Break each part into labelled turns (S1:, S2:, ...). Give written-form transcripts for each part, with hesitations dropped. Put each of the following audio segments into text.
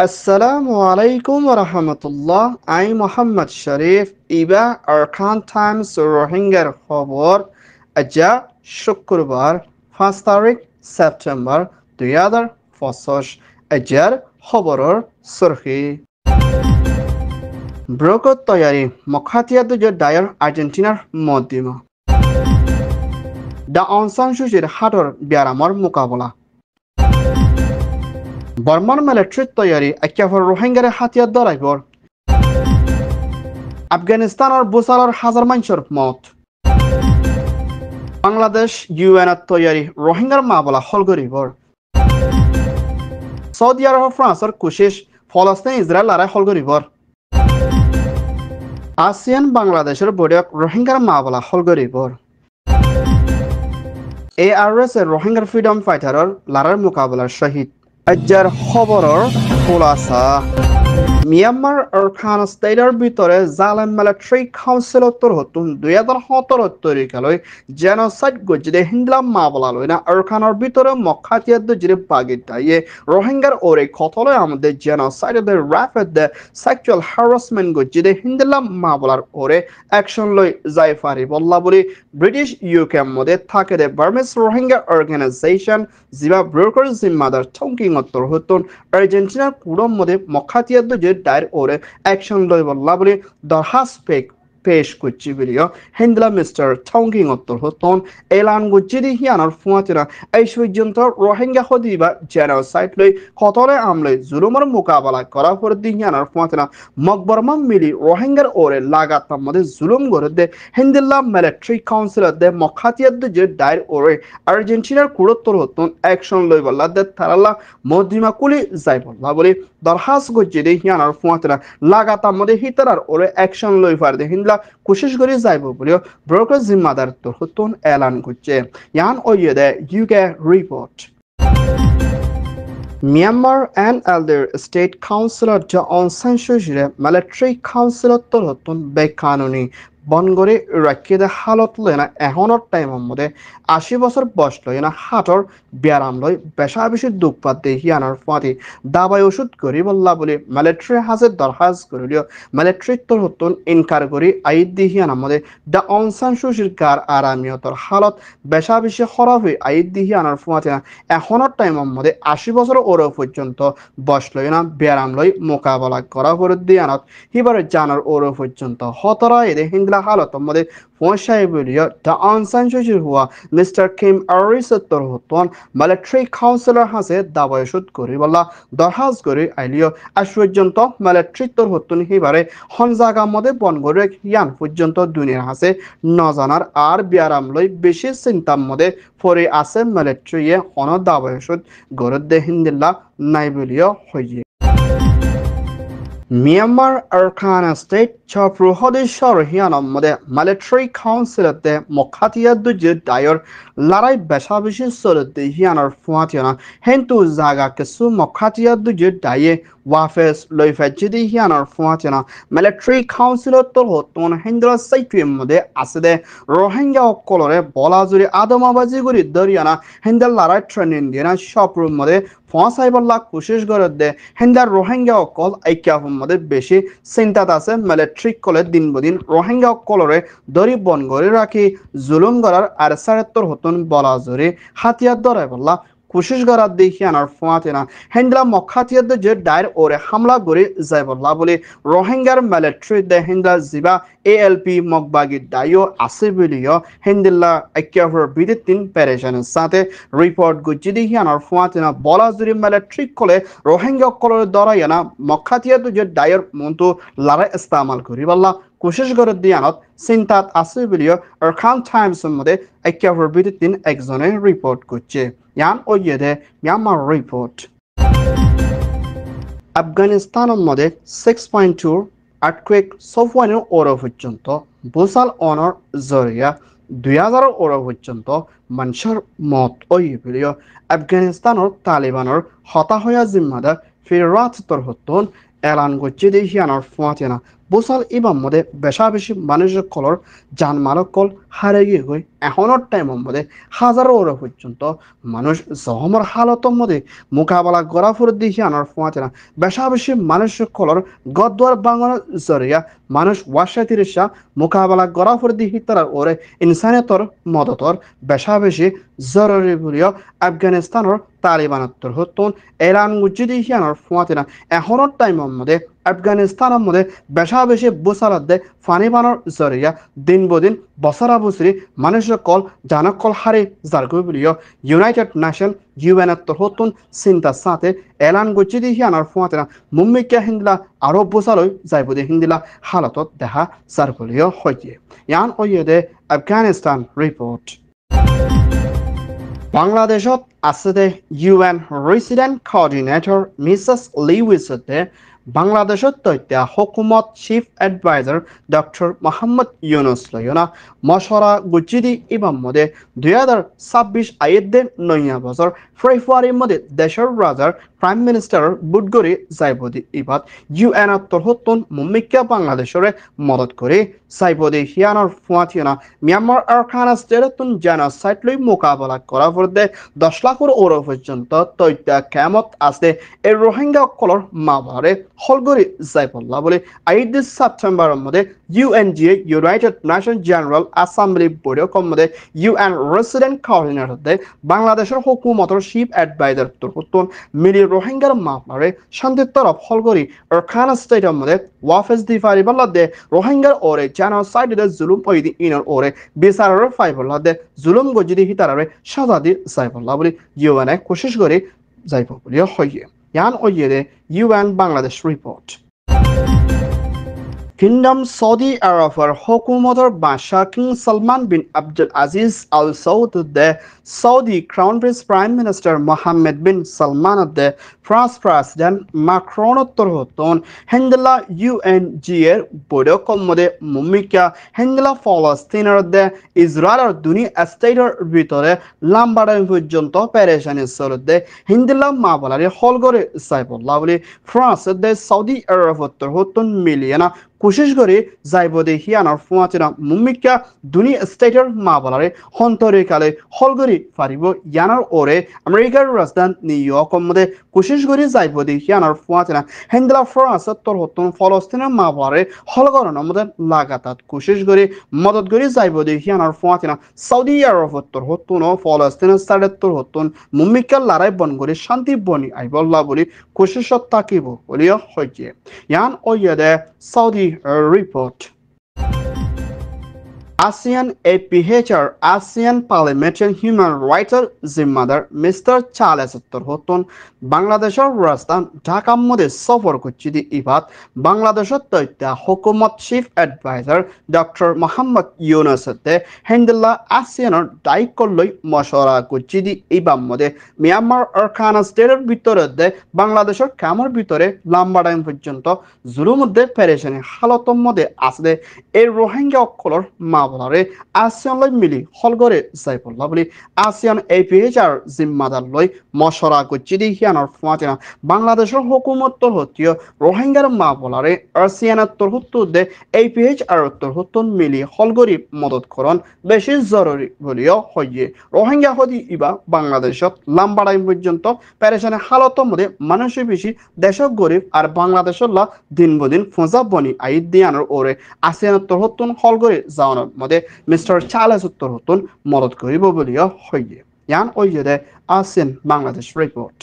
S1: আসসালামু আলাইকুম রহমতুল্লাহ। I Mohammad Sharif Iba Arkan Times রোহিঙ্গার খবর আজা শুক্রবার 5 তারিখ সেপ্টেম্বর 2025 আজার খবরের সুরখি ব্রকত তৈয়ারি মখাতিয়া দুজো ডায়ার আর্জেন্টিনার মধ্যমা দা অনসান সুচির হাটর ব্যারামর মোকাবলা বর্মান মিলিটারি তৈয়ারি একেবারে রোহিঙ্গারে হাতিয়ার দরাইবর আফগানিস্তানের বুসালর হাজার মানুষের মত বাংলাদেশ ইউএন তৈয়ারি রোহিঙ্গার মামলা হল করিবর সৌদি আরব ফ্রান্সের কোশিশ ফলস্তিন ইসরায়েল লড়াই হল করিবর আসিয়ান বাংলাদেশের বৈঠক রোহিঙ্গার মামলা হল করিবর ARS রোহিঙ্গার ফ্রিডম ফাইটারের লড়াইয়ের মোকাবেলার শহীদ আজ্জার খবরের খোলাসা মিয়ানমার আরকান স্টেটের ভিতরে জালেম মিলিটারি কাউন্সিল হতুন 2017 তারিখলৈ জেনোসাইড গজিদে হিন্দলাম মামলা লইনা আরকানের ভিতরে মখাতিয়াদ জিরে বাগিটাইয়ে রোহিঙ্গার ওরে কতলে আমাদের জেনোসাইড দে রাফেদ দে সেক্সুয়াল হ্যারাসমেন্ট গজিদে হিন্দলাম মামলার ওরে অ্যাকশন লই যাই পারি বল্লা বলি ব্রিটিশ ইউকে মধ্যে থাকে দে বার্মিস রোহিঙ্গা অর্গানাইজেশন জিবা ব্রোকার জিম্মাদার থংকিং উত্তর হতুন আর্জেন্টিনার কুড়ম মধ্যে মখাতিয়াদ ডায়ের ওরে অ্যাকশন লই বল্লা বলি দরহাস পেশ করছি ভিডিও হিন্দলা মিস্টার থংকিং উত্তর হতন এলান গুজিদি হিয়ানোর ফুয়াতিরা এই পর্যন্ত রোহিঙ্গা হদিবা জেনোসাইড লই কতলে আমলে জুলুমের মোকাবেলা করা পরে হিয়ানোর ফুয়াতিরা মকবরমা মিলি রোহিঙ্গার ওরে লাগাতার মধ্যে জুলুম করে দে হিন্দলা মিলিটারি কাউন্সিল দে মখাতিয়াদ যে ডায়ের ওরে আর্জেন্টিনার কুড়ত্তর হতন অ্যাকশন লই বল্লা দে তারাল্লা মধ্যমা কুলি যাই বল্লা বলি দরহাস গজিদি হিয়ানোর ফুয়াতিরা লাগাতার মধ্যে হিতারার ওরে অ্যাকশন লই ফার দে হিন্দলা কোশিশ করে যাইব বলেও ব্রোকার জিম্মাদার তরহতুন এলান করছে ইয়ান ওয়েদে UK report Myanmar and elder state counsellor জ অন সান সু চিৰে মিলিটারি কাউন্সিলত তরহতুন বেকানুনি বনগরে রাখিয়ে হালত লয়না এখনের টাইমের মধ্যে 80 বছর বয়স লয়না হাটর ব্যারাম লয় বেশা বেশি দুঃখ পাত দেহিয়ানোর ফাঁতি দাবাই ওষুধ করি বললা বলে মিলিটারি হাজে দরখাজ করিলিও মিলিটারি তোর হতুন ইনকার করি আইদ দিহিয়ানোর মধ্যে দা অনসান সুচির কার আরামিয়তর হালত বেশা বেশি খরাব হয়ে আইদ দিহিয়ানোর ফাঁতি না এখনের টাইমের মধ্যে 80 বছর ওর পর্যন্ত বয়স লয়না ব্যারাম লয় মোকাবেলা করা করে দিয়ানত হিবারে জানার ওর পর্যন্ত হতরা এদের হালত মধ্যে পৌঁছায় বলিও দা অনসান সুচির হুয়া মিস্টার কিম আরিসত্তর হতন মিলিটারি কাউন্সিলর হাসে দাবাই ওষুধ করি বলা দরহাজ করে আইলিও আজ পর্যন্ত মিলিটারি তোর হতুন হিবারে হন জায়গা মধ্যে বনগরে ইয়ান পর্যন্ত দুনিয়ার হাসে নজানার আর বিয়ারাম লই বেশি চিন্তার মধ্যে পরে আছে মিলিটারি হন দাবাই ওষুধ গরদ দে হিন্দিল্লা নাই বলিও হইয়ে মিয়ানমার আরকান স্টেট চপ্রু সদস্যর হিয়ানোর মধ্যে মিলিটারি কাউন্সিলতে মখাতিয়াদ যে ডায়র লড়াই বেশা বেশি চলতে হিয়ানোর ফুয়াতিয়না হেন্তু জাগা কিছু মখাতিয়াদ যে ডায়ে ওয়াফেস লই ফেজিদি হিয়ানোর ফুয়াতিয়না মিলিটারি কাউন্সিলত হতুন হিন্দুর সাইটুয়ের মধ্যে আছে দে রোহিঙ্গা অকলরে বলা জুড়ে আদমাবাজি করি দরিয়ানা হিন্দার লড়াই ট্রেনিং দিয়ে না চপ্রুর মধ্যে পৌঁছাইবল্লা কোশিশ করে দে হিন্দার রোহিঙ্গা অকল ঐক্যার মধ্যে বেশি চিন্তাত আছে মিলিটারি কলে দিন বদিন রোহিঙ্গা অকলরে দরি বন করে রাখি জুলুম করার আর সারেত্তর হতুন বলা জোরে হাতিয়ার দরাই বল্লা কোশিশ করার দেখিয়ানোর ফুয়াতে না হিন্দলা মখাতিয়াদ যে ডায়ের ওরে হামলা করে যাই বল্লা বলে রোহিঙ্গার মিলিটারি দে হিন্দা জিবা ALP মগবাগি দায়ও আছে বলিও হিন্দিল্লা একেবারে বিদিতিন পেরেশানের সাথে রিপোর্ট গুজি দেখিয়ানোর ফুয়াতে না বলা জুড়ে মিলিটারি কলে রোহিঙ্গা কলের দরাইয়ানা মখাতিয়াদ যে ডায়ের মন্তু লড়াই ইস্তেমাল করি বল্লা কোশিশ করে দিয়ানত চিন্তাত আছে বলিও আরকান টাইমসের মধ্যে একেবারে বিদিতিন একজনে রিপোর্ট করছে ইয়ান ওয়েদে মিয়ানমার রিপোর্ট আফগানিস্তানের মধ্যে 6.2 আর্থকুয়েক সফওয়ানের ওর পর্যন্ত বুসাল অনর জরিয়া 2000 ওর পর্যন্ত মানুষের মত ওই বলিও আফগানিস্তানের তালিবানের হতাহয়া জিম্মাদার ফিরাত তর হতুন এলান করছে দেহিয়ানোর ফুয়াতিনা বোসাল ইবাম মধ্যে বেশা বেশি মানুষের কলর জানমালক কল হারে গিয়ে গই এখনের টাইমের মধ্যে হাজারো ওরা পর্যন্ত মানুষ জহমর হালতর মধ্যে মোকাবেলা করা ফুরে দিয়ে আনার ফোঁয়াতে না বেশা বেশি মানুষের কলর গদ্দার বাংলার জরিয়া মানুষ ওয়াশা তিরিশা মোকাবেলা করা ফুরে দিয়ে তারা ওরে ইনসানিয়তর মদতর বেশা বেশি জরুরি বুলিও আফগানিস্তানের তালিবানত্তর হতন ইরান গুজি হিয়ানোর ফোঁয়াতে না এখনের টাইমের মধ্যে আফগানিস্তানের মধ্যে বেশা বেশি বোসালাদ দে ফানি বানোর জরিয়া দিন বদিন বছরা বছরি মানুষের কল জানক কল হারে জারগৈ বুলিও ইউনাইটেড নেশন ইউএনত্তর হতন চিন্তার সাথে এলান গুজি হিয়ানোর ফোঁয়াতে না মুম্মিকা হিন্দিলা আরো বোসালই যাইবদে হিন্দিলা হালতত দেখা জার বুলিও হইয়ে ইয়ান ওয়ে দে আফগানিস্তান রিপোর্ট বাংলাদেশত আছে ইউএন রেসিডেন্ট কোঅর্ডিনেটর মিসেস লিউইসতে বাংলাদেশত তথ্য হুকুমত chief adviser doctor Mohammad Yunus লয়না মশরা গুজিদি ইমাম মধ্যে 2026 আইয়েদে নয়া বছর ফেব্রুয়ারির মধ্যে দেশের রাজার প্রাইম মিনিস্টার বুটগরি যাইবদি ইবাদ ইউএন তরহতন মুম্মিকা বাংলাদেশরে মদত করে সাইবদি হিয়ানোর ফুয়াতিয়না মিয়ানমার আরখানা স্টেটন জেনোসাইড লই মোকাবেলা করা ফলে 10 লাখের ওর পর্যন্ত তথ্য কেমত আছে এই রোহিঙ্গা কলর মাবারে হলগরি যাইবল্লা বলে 8 সেপ্টেম্বরের মধ্যে UNGA United nation general assembly বৈঠকের মধ্যে ইউএন রেসিডেন্ট কোঅর্ডিনেটর বাংলাদেশের হুকুমতর চিফ এডভাইজার তরহতন মিলি রোহিঙ্গার মামলারে শান্তির তরফ হলগরি আরখানা স্টেটের মধ্যে ওয়াফেজ দিফারি বল্লাদে রোহিঙ্গার ওরে জেনোসাইডে জুলুম ওইদি ইনর ওরে বিচারের ফাইবল্লাদে জুলুম গজিদি হিতারে সাজা দি যাইবল্লা বলে ইউএনএ কোশিশ করে যাইব বলে হইয়ে ইয়ান ওইয়ে দে UN Bangladesh report Kingdom Saudi Arabia hukumator Basha King Salman bin Abdul Aziz Al Saud the Saudi Crown Prince Prime Minister Mohammed bin Salman the France President Macron Torhoton Hendela UNGR Bodo Komode Mumika Hendela Palestine the Israel Duni Estater Vitore Lambada Vujonto Pereshan Solde Hendela Mabalari Holgore Saibol Lovely France the Saudi Arabia Torhoton Milliana কোশিশ করে যাইবদে হিয়ানোর ফুয়াতিনা মুম্মিকা দুনি স্টেটের মাবলারে হন্তরিকালে হলগরি ফারিব ইয়ানোর ওরে আমেরিকার রাজধানী new ইয়র্কের মধ্যে কোশিশ করে যাইবদে হিয়ানোর ফুয়াতিনা হেন্ডলা France তরহতন ফলস্তিনের মাবলারে হলগরনের মধ্যে লাগাতার কোশিশ করে মদত করে যাইবদে হিয়ানোর ফুয়াতিনা সৌদি আরব তরহতন ও ফলস্তিনের সাইডের তরহতন মুম্মিকা লড়াই বন করে শান্তি বনি আইবল্লা বলি কোশিশত তাকিব বলিও হইছে ইয়ান ওইয়াদে Saudi report. ASEAN APHR ASEAN Parliamentary Human Rights জিম্মাদার মিস্টার চার্লস তরহতন বাংলাদেশের রাজধানী ঢাকার মধ্যে সফর করছি ইবাদ বাংলাদেশের তথ্য হুকুমত চিফ এডভাইজার ডক্টর মোহাম্মদ ইউনুসতে হেন্ডেলা আসিয়ানের দায়িত্ব লই মশরা করছি ইবাম মধ্যে মিয়ানমার আরখানা স্টেটের ভিতরে বাংলাদেশের কামর ভিতরে লম্বা টাইম পর্যন্ত জুলুর মধ্যে পেরেশানি হালতর মধ্যে আসলে এই রোহিঙ্গা অকলর মাবলারে আসিয়ান লই মিলি হলগরে যাইবল্লা বলি আসিয়ান APHR জিম্মাদার লই মশরা করছি হিয়ানোর ফুয়াতিনা বাংলাদেশের হুকুমত তরহতীয় রোহিঙ্গার মাবলারে আসিয়ানের তরহত্তর দে APHR তরহত্তর মিলি হলগরি মদত করন বেশি জরুরি বলিও হইয়ে রোহিঙ্গা হদি ইবা বাংলাদেশত লম্বা টাইম পর্যন্ত পেরেশানি হালতর মধ্যে মানুষের বেশি দেশক গরিব আর বাংলাদেশের লা দিন বদিন ফোঁজা বনি আইদ দিয়ানোর ওরে আসিয়ানের তরহত্তর হলগরি যাওয়ানোর মধ্যে মিস্টার চার্লস তরহত্তর মদত করিব বলিও হইয়ে ইয়ান ওইয়ে দে ASEAN বাংলাদেশ রিপোর্ট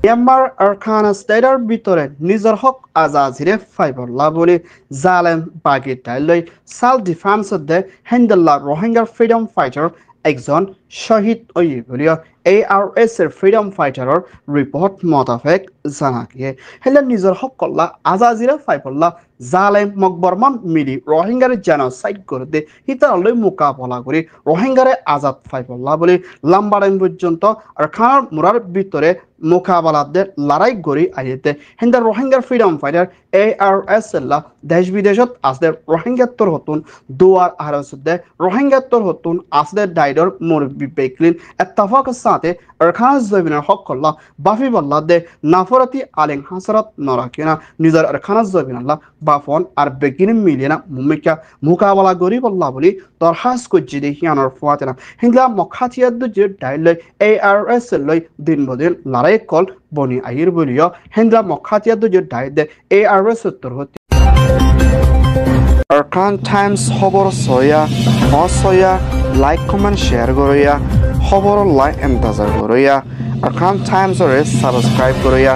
S1: মিয়ানমার আরখানা স্টেটের ভিতরে নিজের হক আজাজিরে ফাইবল্লা বলে জালেম বাগি টাইলই সেলফ ডিফেন্স দে হেন্ডেল্লা রোহিঙ্গার ফ্রিডম ফাইটার একজন শহীদ ওই বলিও ARS এর ফ্রিডম ফাইটারের রিপোর্ট মোতাবেক জানা গিয়ে হেলে নিজের হক কল্লা আজাজিরে ফাইবল্লা জালেম মকবরমান মিলি রোহিঙ্গার জেনোসাইড করে দে হিতারলৈ মোকাবলা করে রোহিঙ্গারে আজাদ ফাইবল্লা বলে লম্বা টাইম পর্যন্ত আর খানার মুরার ভিতরে মোকাবেলাতে লড়াই করে আইতে হিন্দা রোহিঙ্গার ফ্রিডম ফাইটার ARS লা দেশ বিদেশত আসলে রোহিঙ্গাত্তর হতুন দুয়ার আরসদে রোহিঙ্গাত্তর হতুন আসলে ডাইডর মুরব্বী বিবেকলিন এত্তাফাকের সাথে আরখান জমিনের হকল্লাহ বাফি বল্লাহ দে নাফরতি আলেন হাসরত নরাকিনা নিজের আরখান জমিনাল্লাহ বাফন আর বেগিন মিলিনা মুমিকা মুকাবলা গরি বল্লাহ বলি দরহাস করছি দেখিয়ানোর ফুয়াতেনা হিংলা মখাতিয়াদ্দু যে ডাইলই ARS লই দিন বদিন লড়াই কল বনি আইর বলিও হিংলা মখাতিয়াদ্দু যে ডাই দে ARS উত্তর হতে আরখান টাইমস খবর সয়া অসয়া লাইক কমেন্ট শেয়ার করিয়া খবর লাইক এন্টাজার করিয়া আরখান টাইমস রে সাবস্ক্রাইব করিয়া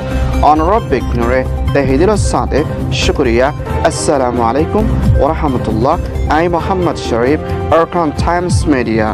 S1: অনরব বিঘ্নরে তেহিদির সাথে শুকরিয়া আসসালামু আলাইকুম ওয়া রাহমাতুল্লাহ I Mohammad Sharif Arakan Times media